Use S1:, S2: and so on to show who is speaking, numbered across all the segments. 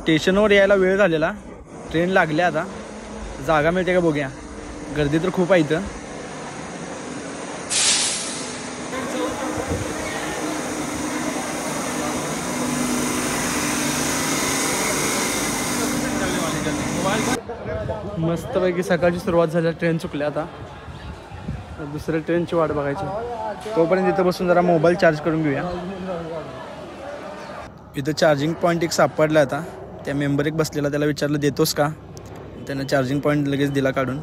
S1: स्टेशनवर यायला वेळ झालेला, ट्रेन लागली आता, जागा मिळते का बघूया. गर्दी तर खूप आहे इथं. मस्तपैकी सकाळची सुरुवात झाली, ट्रेन चुकल्या आता, दुसऱ्या ट्रेनची वाट बघायची. तोपर्यंत इथं बसून जरा मोबाईल चार्ज करून घेऊया. इथं चार्जिंग पॉईंट एक सापडला आता. त्या मेंबर एक बसलेला, त्याला विचारलं देतोस का, त्यानं चार्जिंग पॉईंट लगेच दिला काढून.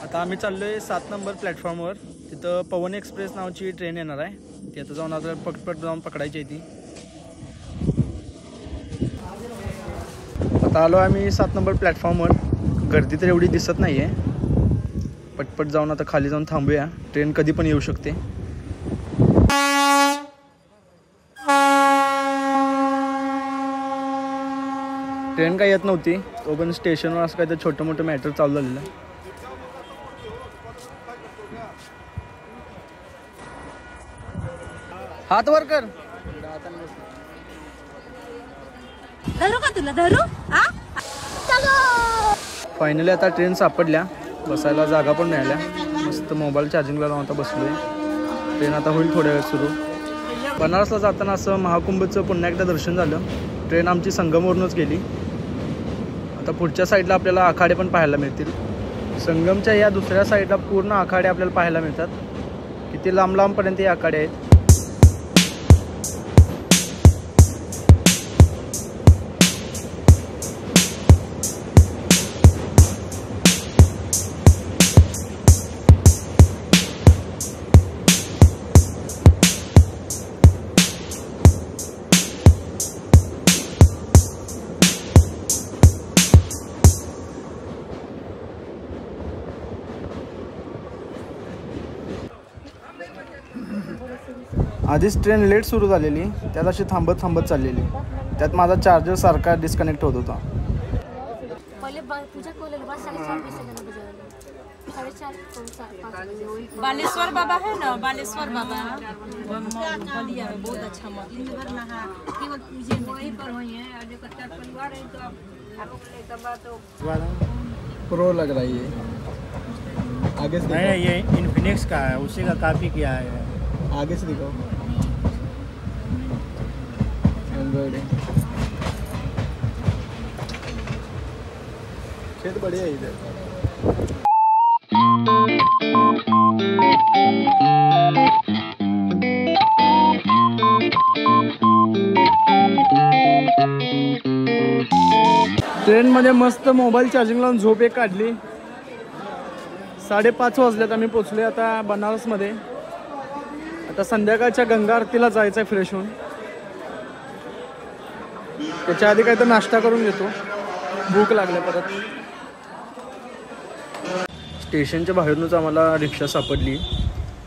S1: आता आम्ही चाललो आहे 7 नंबर प्लॅटफॉर्मवर. तिथं पवन एक्सप्रेस नावाची ट्रेन येणार आहे. ती आता जाऊन आता पटपट जाऊन पकडायची आहे ती. आता आलो आम्ही 7 नंबर प्लॅटफॉर्मवर. गर्दी तर एवढी दिसत नाही आहे. पटपट जाऊन आता खाली जाऊन थांबूया, ट्रेन कधी पण येऊ शकते. ट्रेन काय येत नव्हती, तो पण स्टेशनवर असं काय तर छोटं मोठं मॅटर चालू झालेलं. हात वर कर.
S2: धरू का तुला, धरू?
S1: फायनली आता ट्रेन सापडल्या, बसायला जागा पण मिळाल्या. मस्त मोबाईल चार्जिंगला लावून आता बसलोय. ट्रेन आता होईल थोड्या वेळात सुरू. बनारसला जाताना असं महाकुंभचं पुन्हा एकदा दर्शन झालं. ट्रेन आमची संगमवरूनच गेली. आता पुढच्या साईडला आपल्याला आखाडे पण पाहायला मिळतील. संगमच्या या दुसऱ्या साईडला पूर्ण आखाडे आपल्याला पाहायला मिळतात. किती लांब लांबपर्यंत हे आखाडे आहेत. आधीच ट्रेन लेट सुरू झालेली, त्यात अशी थांबत थांबत चाललेली. त्यात माझा चार्जर सारखा डिस्कनेक्ट होत होता.
S2: बालेश्वर बाबा है ना, बालेश्वर बाबा बढ़िया है, बहुत अच्छा मंदिर
S1: प्रो लग रहा है ये. आगे से
S3: नहीं, ये इन्फिनिक्स का है, उसी का कॉपी किया है.
S1: आगे से दिखाओ. एंड्रॉइड है. खेत बढ़िया है इधर. ट्रेनमध्ये मस्त मोबाईल चार्जिंग लावून झोप एक काढली. 5:30 वाजल्यात, आम्ही पोचलोय आता बनारसमध्ये. आता संध्याकाळच्या गंगा आरतीला जायचं आहे फ्रेश होऊन. त्याच्या आधी काय तर नाश्ता करून घेतो, भूक लागल्या परत. स्टेशनच्या बाहेरूनच आम्हाला रिक्षा सापडली.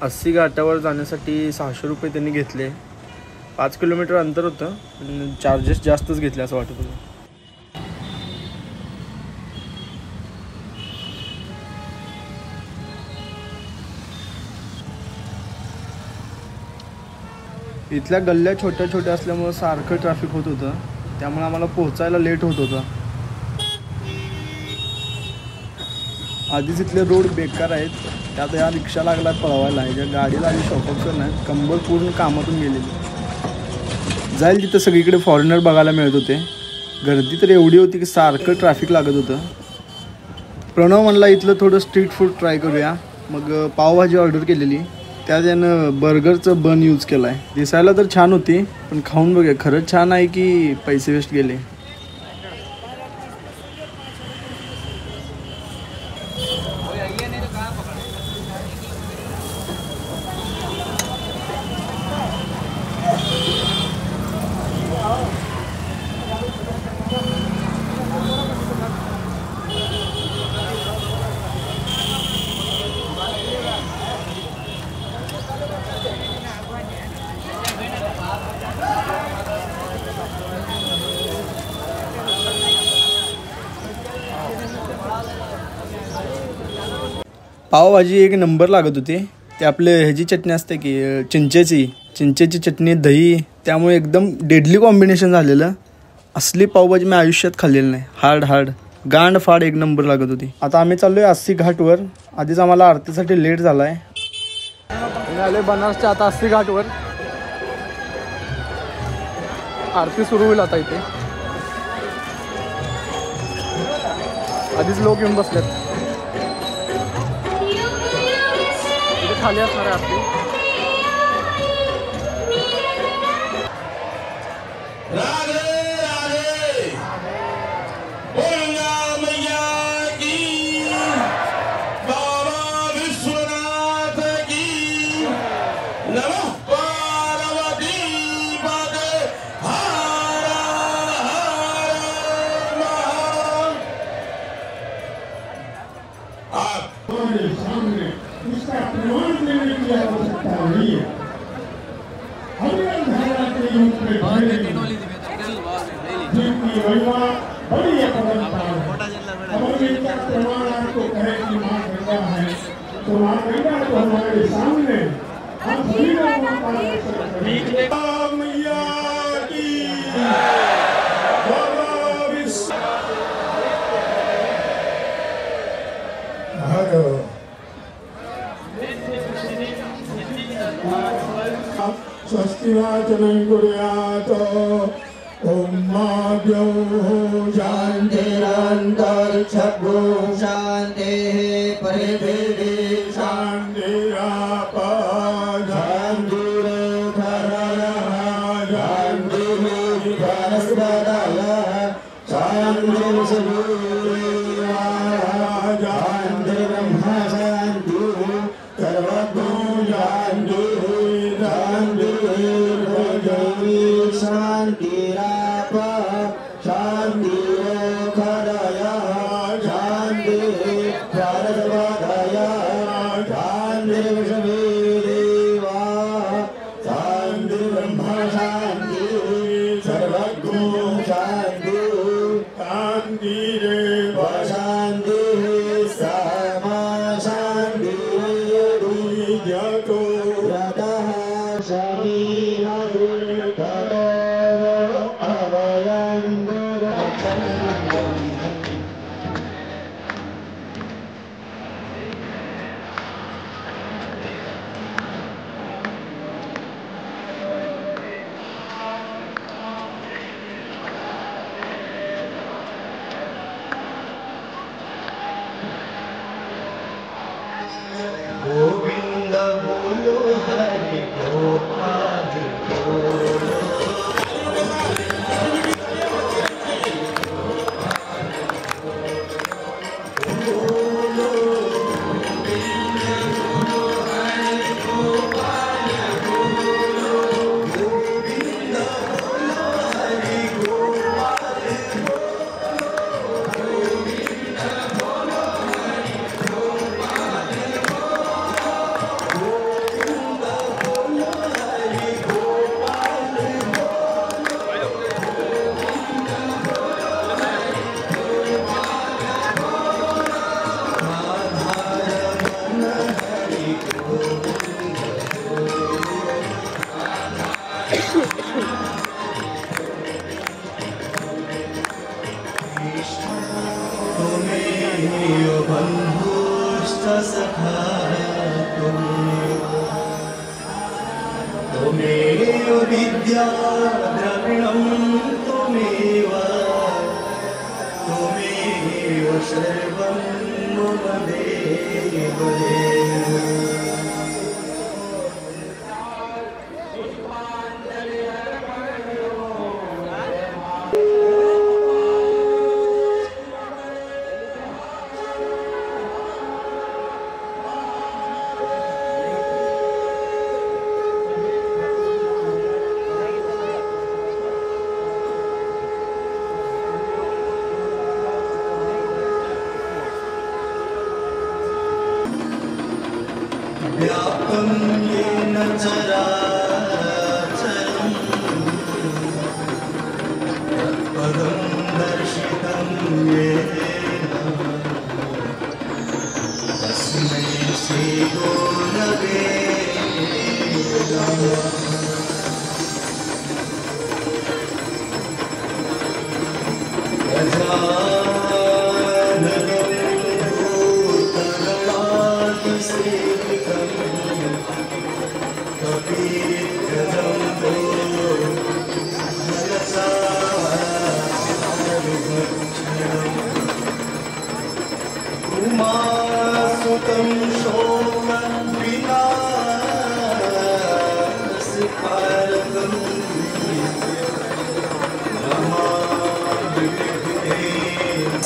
S1: 80 घाटावर जाण्यासाठी 600 रुपये त्यांनी घेतले. 5 किलोमीटर अंतर होतं, चार्जेस जास्तच घेतले असं वाटत होतं. इथल्या गल्ल्या छोट्या छोट्या असल्यामुळं सारखं ट्रॅफिक होत होतं, त्यामुळे आम्हाला पोहोचायला लेट होत होतं. आधीच इथले रोड बेकार आहेत, त्यात या रिक्षा लागला पळवायला. ज्या गाडीला आणि शॉकअप्सर नाही, कंबर पूर्ण कामातून गेलेली. जाईल तिथं सगळीकडे फॉरेनर बघायला मिळत होते. गर्दी तर एवढी होती की सारखं ट्रॅफिक लागत होतं. प्रणव म्हणला इथलं थोडं स्ट्रीट फूड ट्राय करूया. मग पावभाजी ऑर्डर केलेली, त्यात त्यानं बर्गरचं बन यूज केला आहे. दिसायला तर छान होती, पण खाऊन बघूया खरंच छान आहे की पैसे वेस्ट गेले. पावभाजी एक नंबर लागत होती. ते आपले ह्याची चटणी असते की चिंचेची चटणी, दही, त्यामुळे एकदम डेडली कॉम्बिनेशन झालेलं. असली पावभाजी मी आयुष्यात खाल्लेली नाही. हार्ड गांड फाड एक नंबर लागत होती. आता आम्ही चाललोय अस्सी घाटवर. आधीच आम्हाला आरतीसाठी लेट झालाय. आम्ही आलोय बनारसच्या आता अस्सी घाटवर. आरती सुरू होईल आता इथे. आधीच लोक येऊन बसलेत. इथे खाली असणार आहे आरती.
S4: स्वस्ति वाचनं कुर्यात् ॐ माभ्यो शान्तिरन्तरिक्षभ्यो
S5: शान्तिः परिधिः
S4: शान्तिरापः शान्तिरेखरयः शान्तिर्वनस्पतयः शान्तिर्सूर्यः शान्तिर्ब्रह्म शान्तिः सर्वज्ञो शान्तिः शान्तिरापः शान्तिरेखरयः शान्तिर्वनस्पतयः शान्तिर्विश्ववेदेवाः शान्तिर्ब्रह्म शान्तिः सर्वज्ञो शान्तिः शान्तिरेव शान्तिः सामा शान्तिः जगतो रतः गोविंद बोलो हरि गोपाल त्वमेव विद्या द्रविणं त्वमेव त्वमेव सर्वं मम देव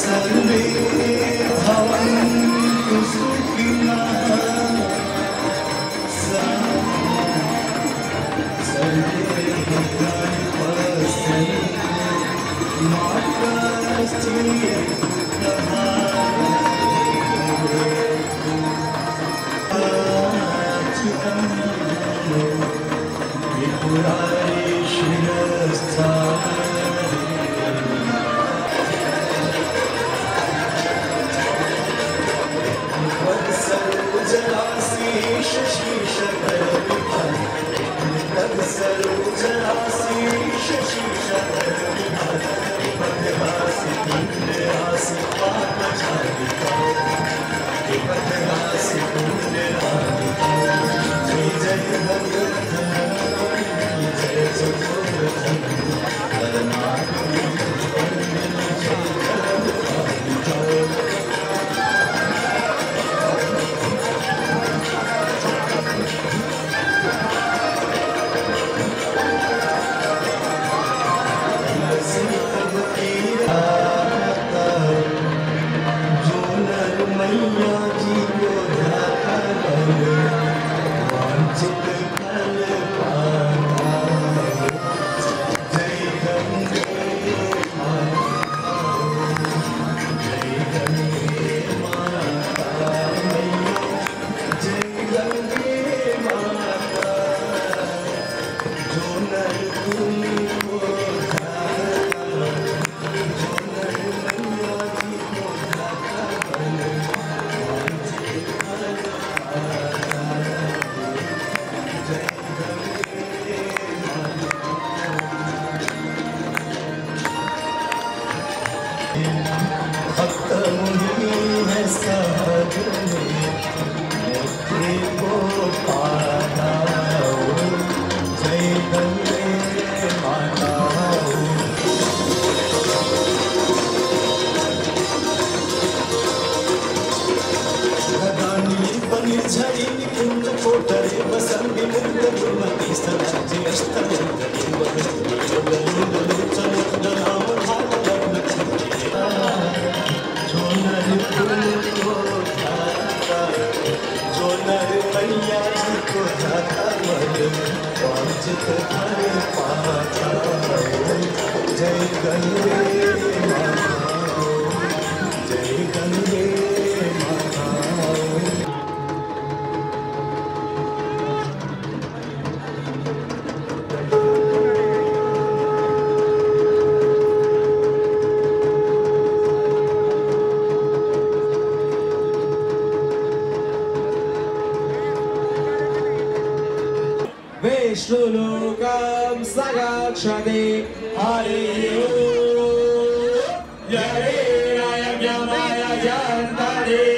S4: सर्वे भवन्तु सुखिनः सर्वे भद्राणि पश्यन्तु मा कश्चित् विपुरारि शिरस्था
S6: विष्णुलोकं सगच्छति हरिः यज्ञमय जन्तदेवास्थानि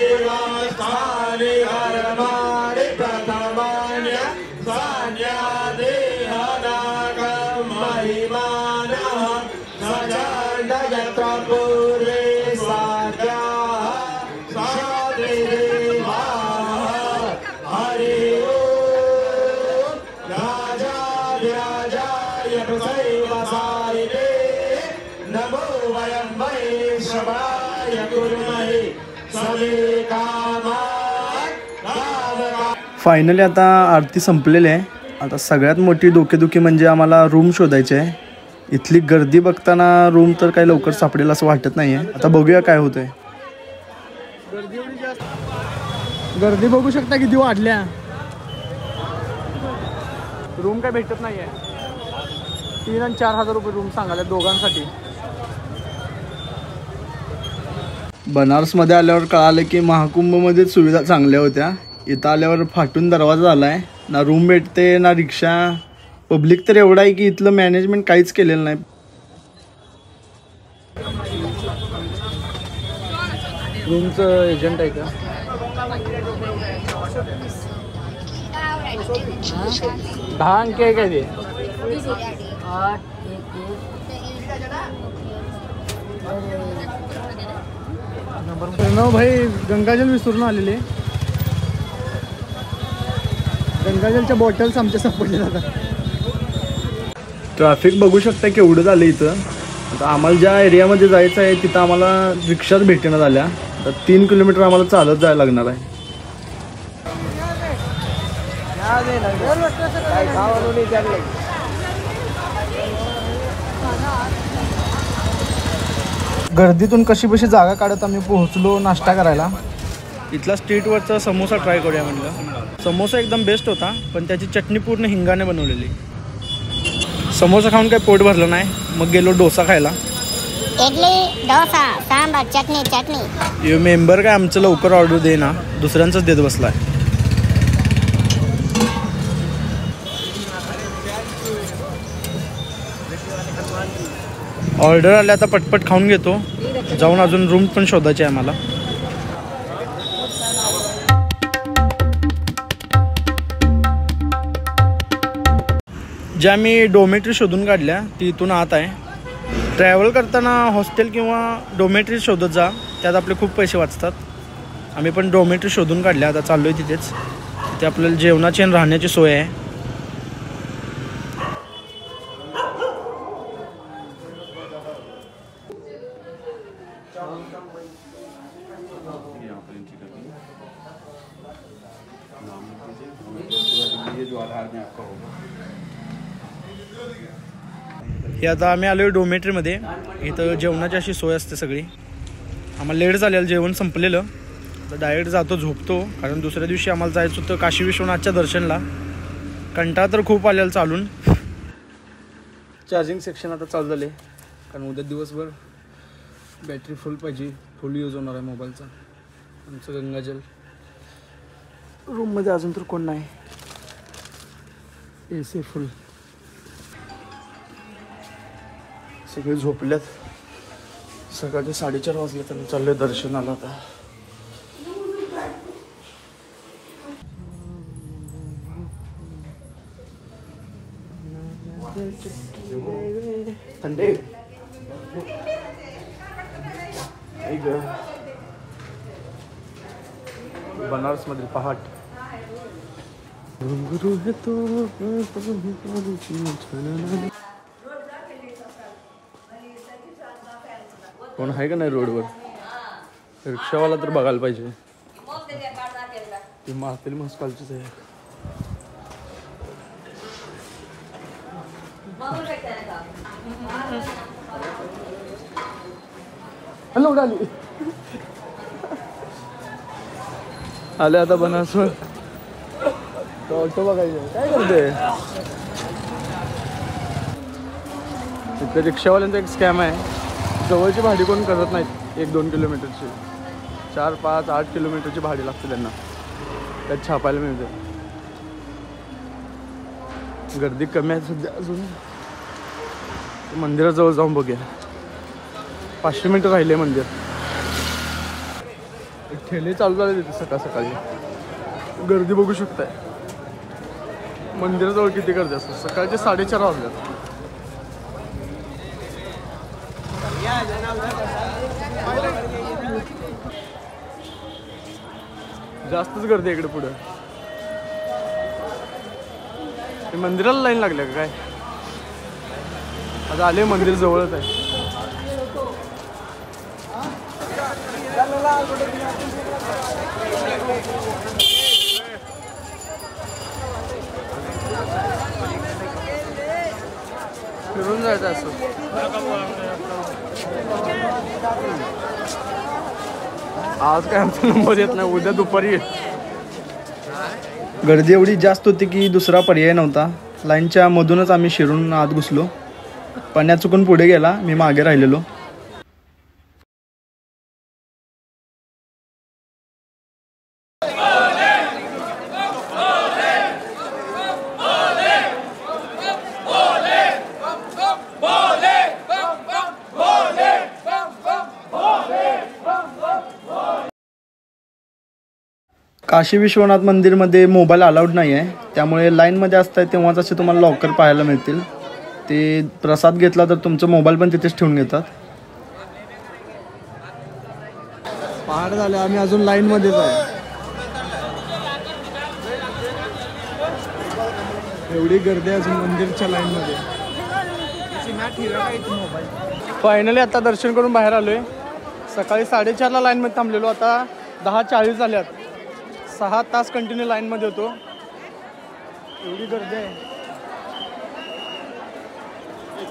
S6: हरमाणि प्रथमान्य सान्यादेहनागं महिमानः सचण्ड यत्र पूर्वे साध्याः सात्रिदेवाः हरिः नमो वयं वैश्रवाय कुर्महे सवे
S1: फायनली आता आरती संपलेली आहे. आता सगळ्यात मोठी डोकेदुखी म्हणजे आम्हाला रूम शोधायची आहे. इथली गर्दी बघताना रूम तर काही लवकर सापडेल असं वाटत नाही आहे. आता बघूया काय होतंय. गर्दी बघू शकता किती वाढल्या. रूम काय भेटत नाही आहे. 3 आणि 4 हजार रुपये रूम सांगायला दोघांसाठी. बनारसमध्ये आल्यावर कळालं की महाकुंभमध्येच सुविधा चांगल्या होत्या. इथं आल्यावर फाटून दरवाजा झाला आहे. ना रूम भेटते ना रिक्षा. पब्लिक तर एवढा आहे की इथलं मॅनेजमेंट काहीच केलेलं नाही. रूमचं एजंट आहे का? 10 अंक आहे काय ते? प्रणव भाई गंगाजल विसरून आलेले. गंगाजलच्या बॉटल्स आमच्या सापडले जातात. ट्रॅफिक बघू शकता केवढं झालं इथं. आता आम्हाला ज्या एरियामध्ये जायचं आहे तिथं आम्हाला रिक्षाच भेटेना झाल्या. आता 3 किलोमीटर आम्हाला चालत जायला लागणार आहे. गर्दीतून कशी बशी जागा काढत आम्ही पोहोचलो नाश्ता करायला. इथला स्ट्रीटवरचा समोसा ट्राय करूया म्हटलं. समोसा एकदम बेस्ट होता, पण त्याची चटणी पूर्ण हिंगाने बनवलेली. समोसा खाऊन काही पोट भरलं नाही, मग गेलो डोसा खायला.
S7: इडली, डोसा, सांबार, चटणी चटणी.
S1: हे मेंबर काय आमचं लवकर ऑर्डर दे ना, दुसऱ्यांचंच देत बसलाय. ऑर्डर आले आता पटपट खाऊन घेतो. जाऊन अजून रूम पण शोधायची आहे मला. ज्या मी डोमेट्री शोधून काढल्या ती इथून आत आहे. ट्रॅव्हल करताना हॉस्टेल किंवा डोमेट्री शोधत जा, त्यात आपले खूप पैसे वाचतात. आम्ही पण डोमेट्री शोधून काढल्या, आता चाललो आहे तिथेच. तिथे आपल्याला जेवणाची आणि राहण्याची सोय आहे. हे आता आम्ही आलो आहे डोमेट्रीमध्ये. इथं जेवणाची अशी सोय असते सगळी. आम्हाला लेट झालेलं, जेवण संपलेलं. तर डायरेक्ट जातो, झोपतो. कारण दुसऱ्या दिवशी आम्हाला जायचं होतं काशी विश्वनाथच्या दर्शनला. कंटाळा तर खूप आलेला चालून. चार्जिंग सेक्शन आता चालू झाले, कारण उद्या दिवसभर बॅटरी फुल पाहिजे. फुल यूज होणार आहे मोबाईलचा. आमचं गंगाजल. रूममध्ये अजून तर कोण नाही. AC full. सगळे झोपल्यात. सकाळचे 4:30 वाजले तर चाललोय दर्शनाला आता. थंडे बनारस मधील पहाट. कोण आहे का नाही रोडवर? रिक्षावाला तर बघायला पाहिजे. ती मातेल मस्कालचीच आहे. हॅलो आली आले आता बनारसवर. ऑटो बघायचं काय करते. तिथे रिक्षावाल्यांचा एक स्कॅम आहे. जवळची भाडी कोण करत नाहीत. 1-2 किलोमीटरची 4, 5, 8 किलोमीटरची भाडी लागते त्यांना. त्यात छापायला मिळते. गर्दी कमी आहे सध्या. अजून मंदिराजवळ जाऊन बघूया. 500 मीटर राहिले मंदिर. एक ठेले चालू झाले तिथे सकाळ सकाळी. गर्दी बघू शकताय. मंदिराजवळ किती गर्दी असते. सकाळचे 4:30 वाजल्यात. जास्तच गर्दी आहे इकडे पुढे. मंदिराला लाईन लागल्या का काय? आता आले मंदिर जवळच आहे. फिरून जायचं असं. आज काय आमचा नंबर येत नाही. उद्या दुपारी येत. गर्दी एवढी जास्त होती की दुसरा पर्याय नव्हता. लाईनच्या मधूनच आम्ही शिरून आत घुसलो. पाण्यात चुकून पुढे गेला, मी मागे राहिलेलो. काशी विश्वनाथ मंदिरमध्ये मोबाईल अलाउड नाही आहे. त्यामुळे लाईनमध्ये असताय तेव्हाच असे तुम्हाला लॉकर पाहायला मिळतील. ते प्रसाद घेतला तर तुमचं मोबाईल पण तिथेच ठेवून घेतात. पहाड झालं, आम्ही अजून लाईनमध्येच आहे. एवढी गर्दी अजून मंदिरच्या लाईनमध्ये. फायनली आता दर्शन करून बाहेर आलोय. सकाळी 4:30ला लाईनमध्ये थांबलेलो, आता 10:40 झाल्यात. 6 तास कंटिन्यू लाईनमध्ये होतो. एवढी गर्दी आहे.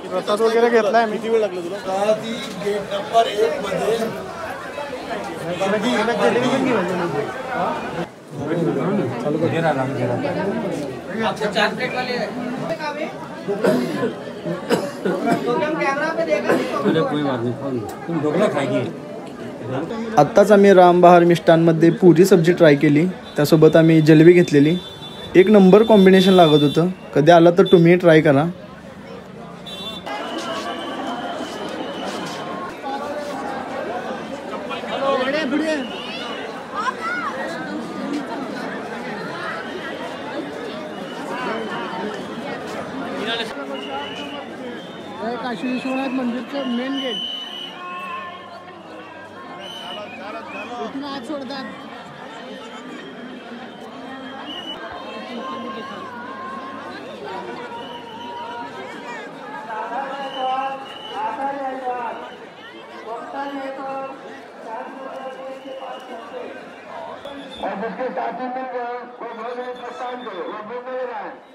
S1: प्रसाद वगैरे घेतलाय. किती वेळ लागला तुला?
S6: गेट नंबर 1 मध्ये
S1: आत्ताच आम्ही रामबहार मिष्टांमध्ये पुरी सब्जी ट्राय केली. त्यासोबत आम्ही जलेबी घेतलेली. एक नंबर कॉम्बिनेशन लागत होतं. कधी आला तर तुम्ही ट्राय करा. काशी विश्वनाथ मंदिरचं मेन गेट इथून आत सोडतात.
S6: और जिसके साथी मिल गए वो भोजन प्रस्थान करो, वो बोलने रहा है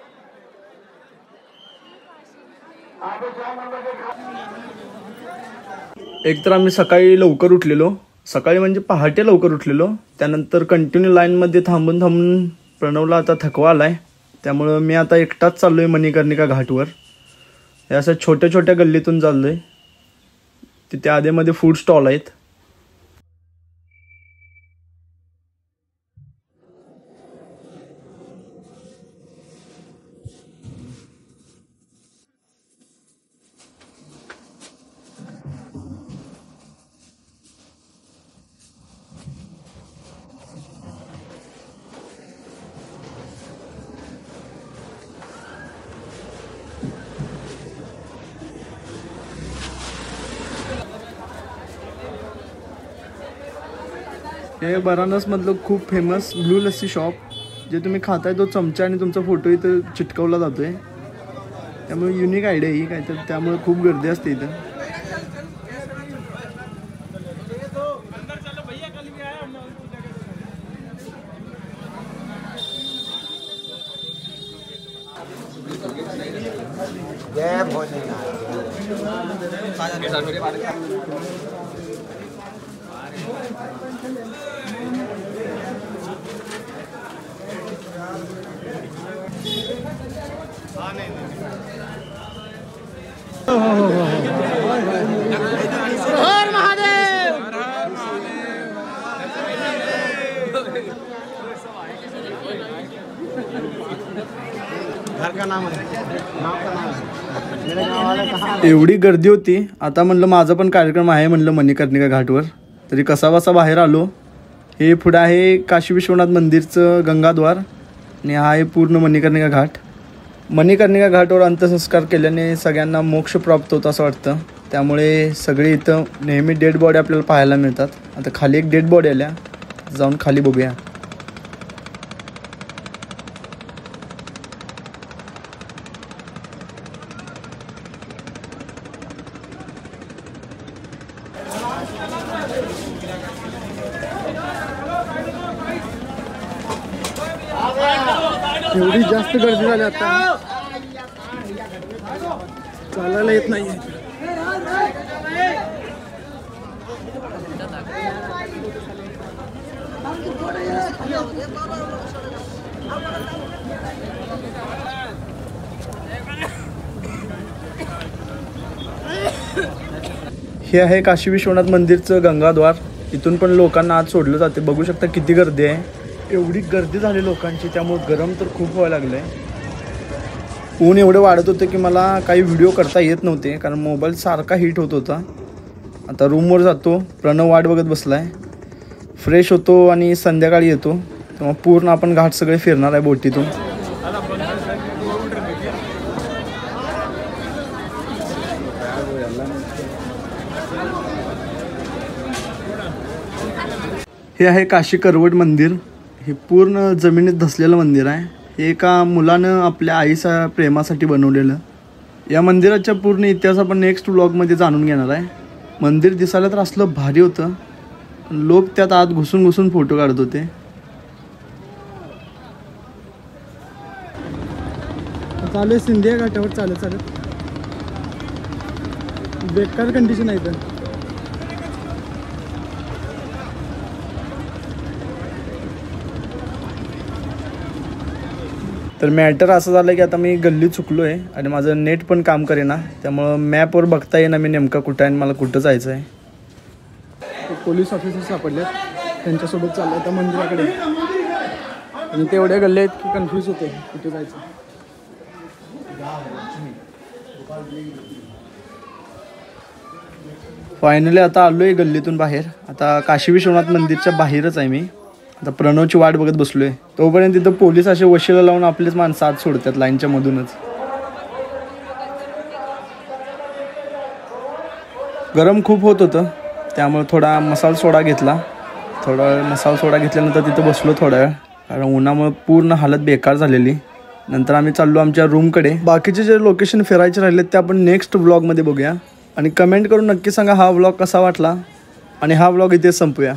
S1: एक तर आम्ही सकाळी लवकर उठलेलो. सकाळी म्हणजे पहाटे लवकर उठलेलो. त्यानंतर कंटिन्यू लाईनमध्ये थांबून थांबून प्रणवला आता थकवा आलाय. त्यामुळं मी आता एकटाच चाललोय मणिकर्णिका घाटवर. हे असं छोट्या छोट्या गल्लीतून चाललोय. तिथे आधेमध्ये फूड स्टॉल आहेत. हे बनारसमधलं खूप फेमस ब्लू लस्सी शॉप. जे तुम्ही खाताय तो चमचा आणि तुमचा फोटो इथं चिटकवला जातोय. त्यामुळे युनिक आयडिया ही काय तर त्यामुळे खूप गर्दी असते इथं. एवढी गर्दी होती. आता म्हणलं माझा पण कार्यक्रम आहे म्हणलं मणिकर्णिका घाटवर. तरी कसा बसा बाहेर आलो. हे पुढे आहे काशी विश्वनाथ मंदिरचं गंगाद्वार आणि हा आहे पूर्ण मणिकर्णिका घाट. मणिकर्णिका घाटवर अंत्यसंस्कार केल्याने सगळ्यांना मोक्ष प्राप्त होतं असं वाटतं. त्यामुळे सगळे इथं नेहमी डेड बॉडी आपल्याला पाहायला मिळतात. आता खाली एक डेड बॉडी आल्या, जाऊन खाली बघूया. एवढी जास्त गर्दी झाली आता चालायला येत नाही. हे आहे काशी विश्वनाथ मंदिरचं गंगाद्वार. इथून पण लोकांना आत सोडलं जाते. बघू शकता किती गर्दी आहे. एवढी गर्दी झाली लोकांची, त्यामुळे गरम तर खूप व्हायला लागलं आहे. ऊन एवढं वाढत होतं की मला काही व्हिडिओ करता येत नव्हते, कारण मोबाईल सारखा हीट होत होता. आता रूमवर जातो. प्रणव वाट बघत बसला आहे. फ्रेश होतो आणि संध्याकाळी येतो. तेव्हा पूर्ण आपण घाट सगळे फिरणार आहे बोटीतून. हे आहे काशी करवट मंदिर. हे पूर्ण जमिनीत धसलेलं मंदिर आहे. हे एका मुलानं आपल्या आईच्या प्रेमासाठी बनवलेलं. या मंदिराच्या पूर्ण इतिहास आपण नेक्स्ट व्लॉगमध्ये जाणून घेणार आहे. मंदिर दिसायला तर असलं भारी होतं, लोक त्यात आत घुसून घुसून फोटो काढत होते. चालू सिंधिया घाटावर चालत बेकार कंडिशन आहे तर मॅटर असं झालं की आता मी गल्ली चुकलो आहे आणि माझं नेट पण काम करेना, त्यामुळं मॅपवर बघता येईना मी नेमका कुठं आहे आणि मला कुठं जायचं आहे. पोलीस ऑफिसर सापडले, त्यांच्यासोबत चाललं आता मंदिराकडे आणि तेवढ्या गल्ल्या आहेत की कन्फ्यूज होते कुठे जायचं. फायनली आता आलो आहे गल्लीतून बाहेर. आता काशी विश्वनाथ मंदिरच्या बाहेरच आहे मी. आता प्रणवची वाट बघत बसलोय. तोपर्यंत तिथं पोलीस असे वशिला लावून आपलीच माणसं आत सोडतात लाईनच्या मधूनच. गरम खूप होत होतं, त्यामुळे थोडा मसाला सोडा घेतला. घेतल्यानंतर तिथं बसलो थोडा वेळ, कारण उन्हामुळे पूर्ण हालत बेकार झालेली. नंतर आम्ही चाललो आमच्या रूमकडे. बाकीचे जे लोकेशन फिरायचे राहिलेत ते आपण नेक्स्ट व्लॉगमध्ये बघूया. आणि कमेंट करून नक्की सांगा हा व्लॉग कसा वाटला. आणि हा व्लॉग इथेच संपूया.